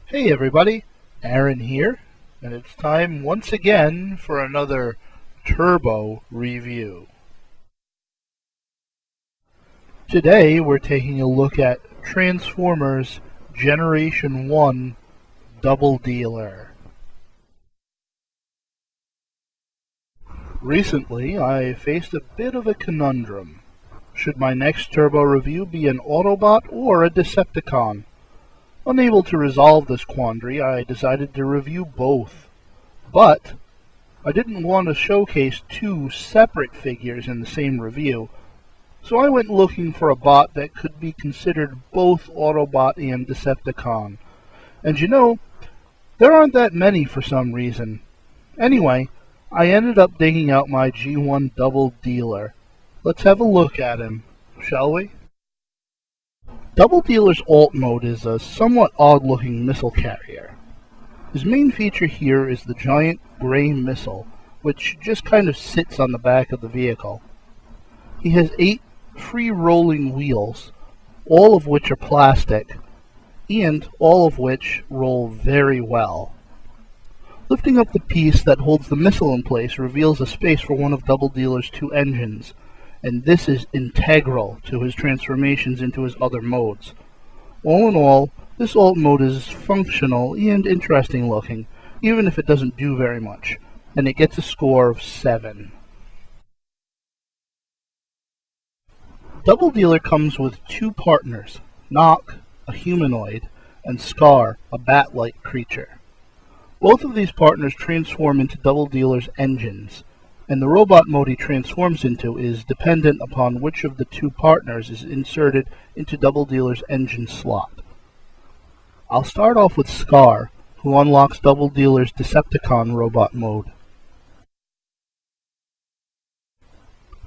Hey everybody, Aaron here, and it's time once again for another Turbo review. Today we're taking a look at Transformers Generation 1 Doubledealer. Recently I faced a bit of a conundrum. Should my next Turbo review be an Autobot or a Decepticon? Unable to resolve this quandary, I decided to review both. But I didn't want to showcase two separate figures in the same review, so I went looking for a bot that could be considered both Autobot and Decepticon. And you know, there aren't that many for some reason. Anyway, I ended up digging out my G1 Doubledealer. Let's have a look at him, shall we? Doubledealer's alt mode is a somewhat odd-looking missile carrier. His main feature here is the giant gray missile, which just kind of sits on the back of the vehicle. He has 8 free-rolling wheels, all of which are plastic, and all of which roll very well. Lifting up the piece that holds the missile in place reveals a space for one of Doubledealer's 2 engines, and this is integral to his transformations into his other modes. All in all, this alt mode is functional and interesting looking, even if it doesn't do very much, and it gets a score of 7. Doubledealer comes with 2 partners, Knock, a humanoid, and Scar, a bat-like creature. Both of these partners transform into Doubledealer's engines, and the robot mode he transforms into is dependent upon which of the 2 partners is inserted into Doubledealer's engine slot. I'll start off with Scar, who unlocks Doubledealer's Decepticon robot mode.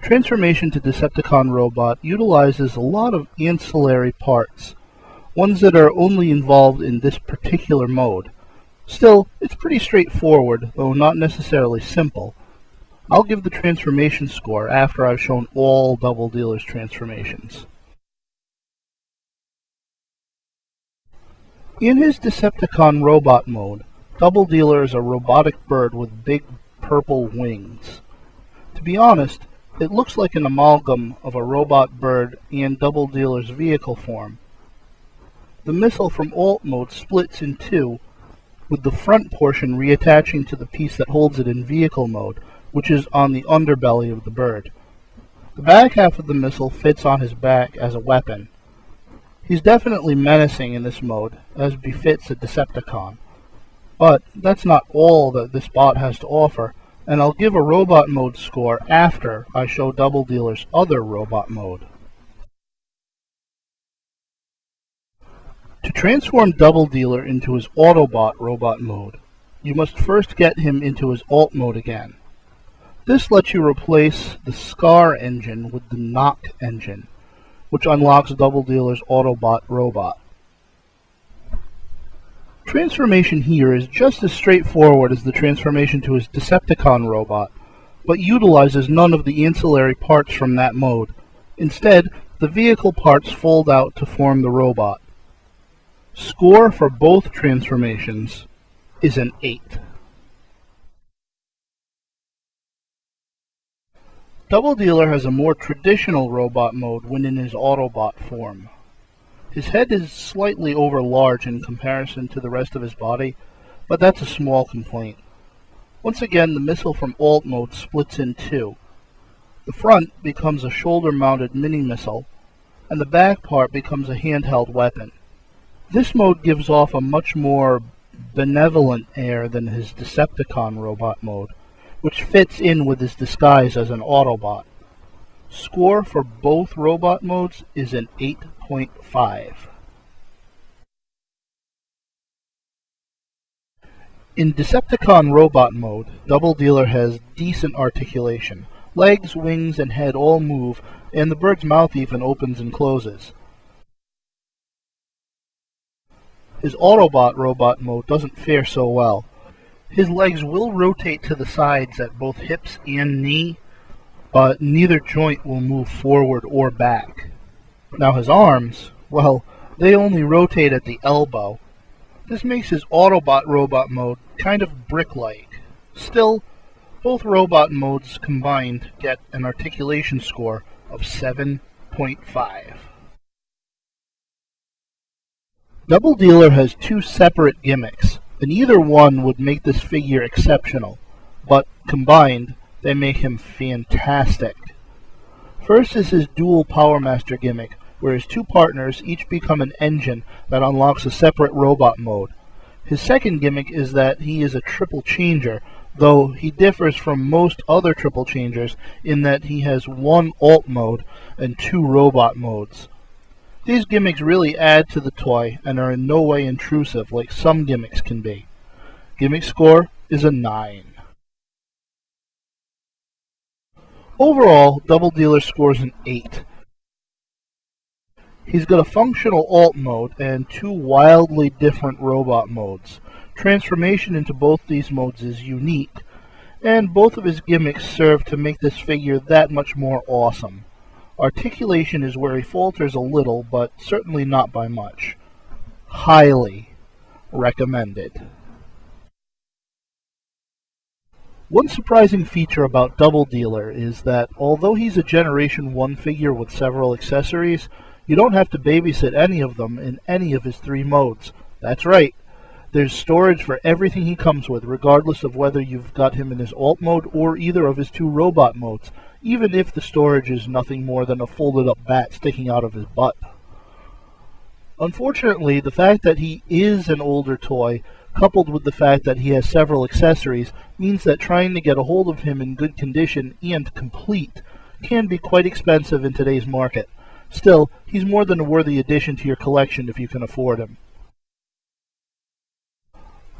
Transformation to Decepticon robot utilizes a lot of ancillary parts, ones that are only involved in this particular mode. Still, it's pretty straightforward, though not necessarily simple. I'll give the transformation score after I've shown all Doubledealer's transformations. In his Decepticon robot mode, Doubledealer is a robotic bird with big purple wings. To be honest, it looks like an amalgam of a robot bird and Doubledealer's vehicle form. The missile from alt mode splits in 2, with the front portion reattaching to the piece that holds it in vehicle mode, which is on the underbelly of the bird. The back half of the missile fits on his back as a weapon. He's definitely menacing in this mode, as befits a Decepticon. But that's not all that this bot has to offer, and I'll give a robot mode score after I show Doubledealer's other robot mode. To transform Doubledealer into his Autobot robot mode, you must first get him into his alt mode again. This lets you replace the Scar engine with the Knock engine, which unlocks Doubledealer's Autobot robot. Transformation here is just as straightforward as the transformation to his Decepticon robot, but utilizes none of the ancillary parts from that mode. Instead, the vehicle parts fold out to form the robot. Score for both transformations is an 8. Doubledealer has a more traditional robot mode when in his Autobot form. His head is slightly overlarge in comparison to the rest of his body, but that's a small complaint. Once again, the missile from alt mode splits in 2. The front becomes a shoulder-mounted mini-missile, and the back part becomes a handheld weapon. This mode gives off a much more benevolent air than his Decepticon robot mode, which fits in with his disguise as an Autobot. Score for both robot modes is an 8.5. In Decepticon robot mode, Doubledealer has decent articulation. Legs, wings, and head all move, and the bird's mouth even opens and closes. His Autobot robot mode doesn't fare so well. His legs will rotate to the sides at both hips and knee, but neither joint will move forward or back. Now his arms, well, they only rotate at the elbow. This makes his Autobot robot mode kind of brick-like. Still, both robot modes combined get an articulation score of 7.5. Doubledealer has two separate gimmicks, and either one would make this figure exceptional, but combined, they make him fantastic. First is his dual Power Master gimmick, where his two partners each become an engine that unlocks a separate robot mode. His second gimmick is that he is a triple changer, though he differs from most other triple changers in that he has one alt mode and two robot modes. These gimmicks really add to the toy and are in no way intrusive like some gimmicks can be. Gimmick score is a 9. Overall, Doubledealer scores an 8. He's got a functional alt mode and two wildly different robot modes. Transformation into both these modes is unique, and both of his gimmicks serve to make this figure that much more awesome. Articulation is where he falters a little, but certainly not by much. Highly recommended. One surprising feature about Doubledealer is that although he's a Generation 1 figure with several accessories, you don't have to babysit any of them in any of his 3 modes. That's right. There's storage for everything he comes with, regardless of whether you've got him in his alt mode or either of his 2 robot modes, even if the storage is nothing more than a folded up bat sticking out of his butt. Unfortunately, the fact that he is an older toy, coupled with the fact that he has several accessories, means that trying to get a hold of him in good condition and complete can be quite expensive in today's market. Still, he's more than a worthy addition to your collection if you can afford him.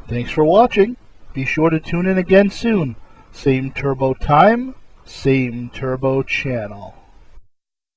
Thanks for watching. Be sure to tune in again soon. Same turbo time, same turbo channel.